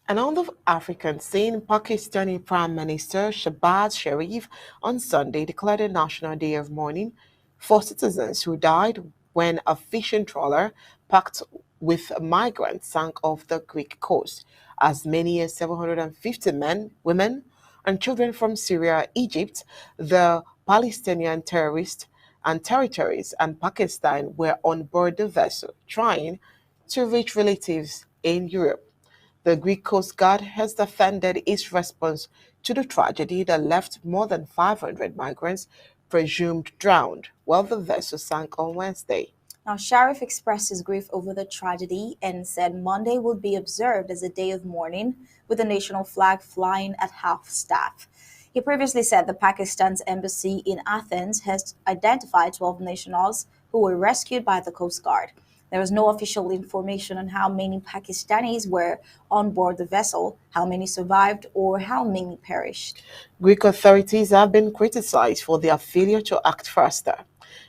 And on the African scene, Pakistani Prime Minister Shahbaz Sharif on Sunday declared a national day of mourning for citizens who died when a fishing trawler packed with migrants sank off the Greek coast. As many as 750 men, women, and children from Syria, Egypt, the Palestinian terrorists and territories, and Pakistan were on board the vessel trying to reach relatives in Europe. The Greek Coast Guard has defended its response to the tragedy that left more than 500 migrants presumed drowned while the vessel sank on Wednesday. Now, Sharif expressed his grief over the tragedy and said Monday would be observed as a day of mourning with the national flag flying at half staff. He previously said the Pakistan's embassy in Athens has identified 12 nationals who were rescued by the Coast Guard. There was no official information on how many Pakistanis were on board the vessel, how many survived, or how many perished. Greek authorities have been criticized for their failure to act faster.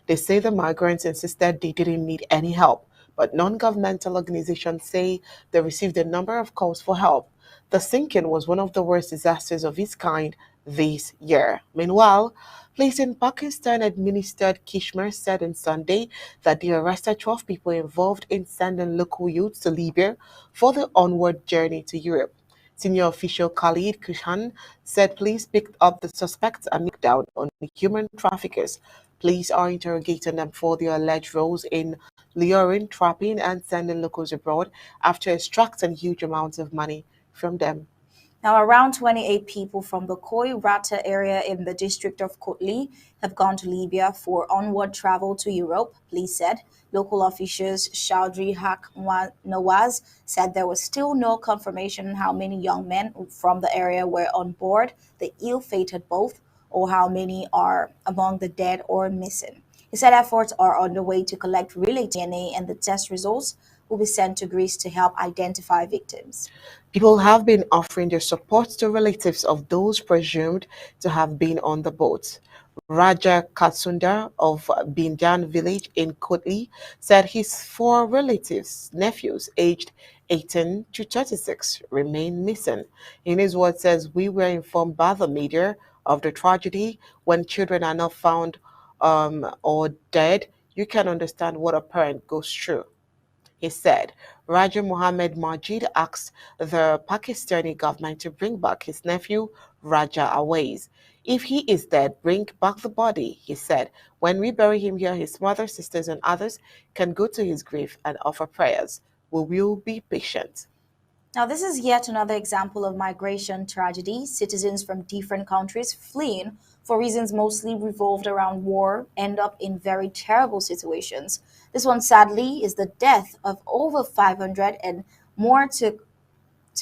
They say the migrants insisted they didn't need any help, but non governmental organizations say they received a number of calls for help. The sinking was one of the worst disasters of its kind this year. Meanwhile, police in Pakistan administered Kishmir said on Sunday that they arrested 12 people involved in sending local youths to Libya for the onward journey to Europe. Senior official Khalid Kushan said police picked up the suspects and looked down on human traffickers. Police are interrogating them for their alleged roles in luring, trapping, and sending locals abroad after extracting huge amounts of money from them. Now, around 28 people from the Koi Rata area in the district of Kotli have gone to Libya for onward travel to Europe, police said. Local officials Chaudhry Haq Nawaz said there was still no confirmation on how many young men from the area were on board the ill-fated boat or how many are among the dead or missing. He said efforts are underway to collect related DNA and the test results will be sent to Greece to help identify victims. People have been offering their support to relatives of those presumed to have been on the boat. Raja Katsunda of Bindan village in Kotli said his four relatives, nephews aged 18 to 36, remain missing. In his words, says, "We were informed by the media of the tragedy. When children are not found or dead, you can understand what a parent goes through." He said Raja Mohammed Majid asked the Pakistani government to bring back his nephew Raja Awais. If he is dead, bring back the body, he said. When we bury him here, his mother, sisters, and others can go to his grave and offer prayers. We will be patient. Now, this is yet another example of migration tragedy. Citizens from different countries fleeing for reasons mostly revolved around war end up in very terrible situations. This one, sadly, is the death of over 500 and more to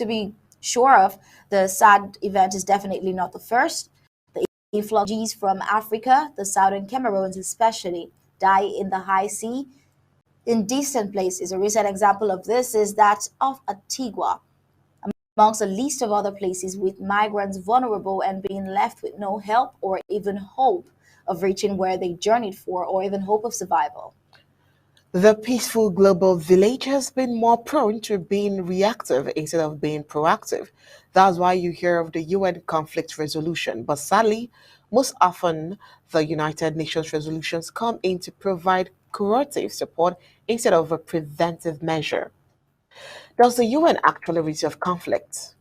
be sure of. The sad event is definitely not the first. The influx of refugees from Africa, the southern Cameroons especially, die in the high sea in distant places. A recent example of this is that of Antigua, amongst a list of other places with migrants vulnerable and being left with no help or even hope of reaching where they journeyed for or even hope of survival. The peaceful global village has been more prone to being reactive instead of being proactive. That's why you hear of the UN conflict resolution. But sadly, most often the United Nations resolutions come in to provide curative support instead of a preventive measure. Does the UN actually resolve conflicts?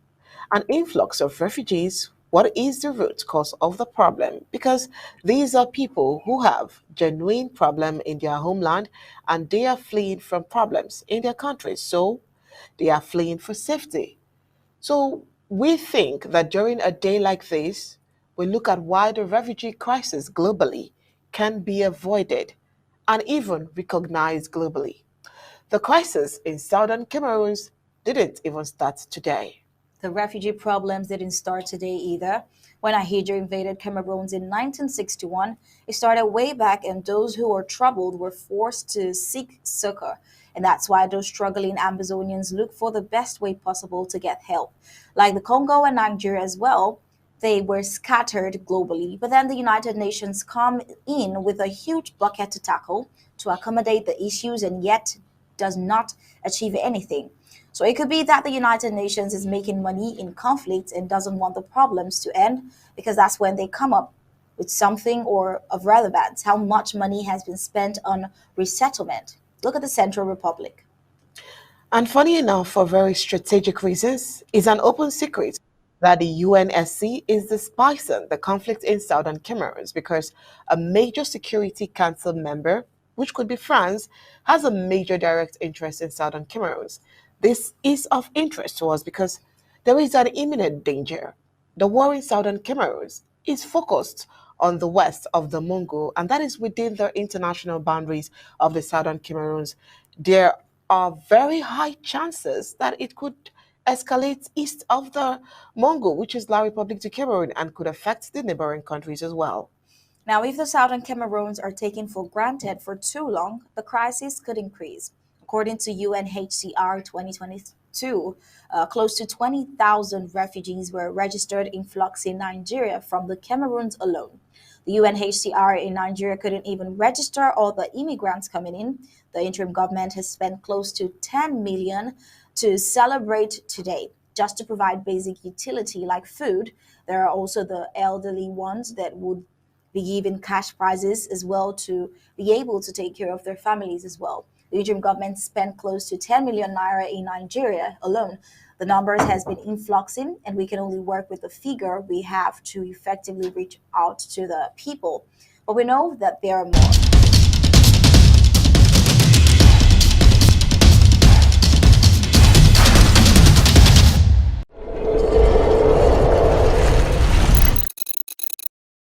An influx of refugees, what is the root cause of the problem? Because these are people who have genuine problem in their homeland and they are fleeing from problems in their countries. So they are fleeing for safety. So we think that during a day like this, we look at why the refugee crisis globally can be avoided and even recognized globally. The crisis in southern Cameroon didn't even start today. The refugee problems didn't start today either. When Nigeria invaded Cameroon in 1961, it started way back, and those who were troubled were forced to seek succor. And that's why those struggling Amazonians look for the best way possible to get help. Like the Congo and Nigeria as well, they were scattered globally, but then the United Nations come in with a huge bucket to tackle to accommodate the issues, and yet does not achieve anything. So it could be that the United Nations is making money in conflict and doesn't want the problems to end because that's when they come up with something or of relevance. How much money has been spent on resettlement? Look at the Central Republic. And funny enough, for very strategic reasons, it's an open secret that the UNSC is despising the conflict in Southern Cameroon because a major Security Council member, which could be France, has a major direct interest in Southern Cameroon. This is of interest to us because there is an imminent danger. The war in Southern Cameroon is focused on the west of the Mungo, and that is within the international boundaries of the Southern Cameroons. There are very high chances that it could escalate east of the Mongo, which is La Republique du Cameroon, and could affect the neighboring countries as well. Now, if the Southern Cameroons are taken for granted for too long, the crisis could increase. According to UNHCR 2022, close to 20,000 refugees were registered in flux in Nigeria from the Cameroons alone. The UNHCR in Nigeria couldn't even register all the immigrants coming in. The interim government has spent close to 10 million to celebrate today just to provide basic utility like food. There are also the elderly ones that would be given cash prizes as well to be able to take care of their families as well. The interim government spent close to 10 million naira in Nigeria alone. The numbers has been influxing, and we can only work with the figure we have to effectively reach out to the people. But we know that there are more.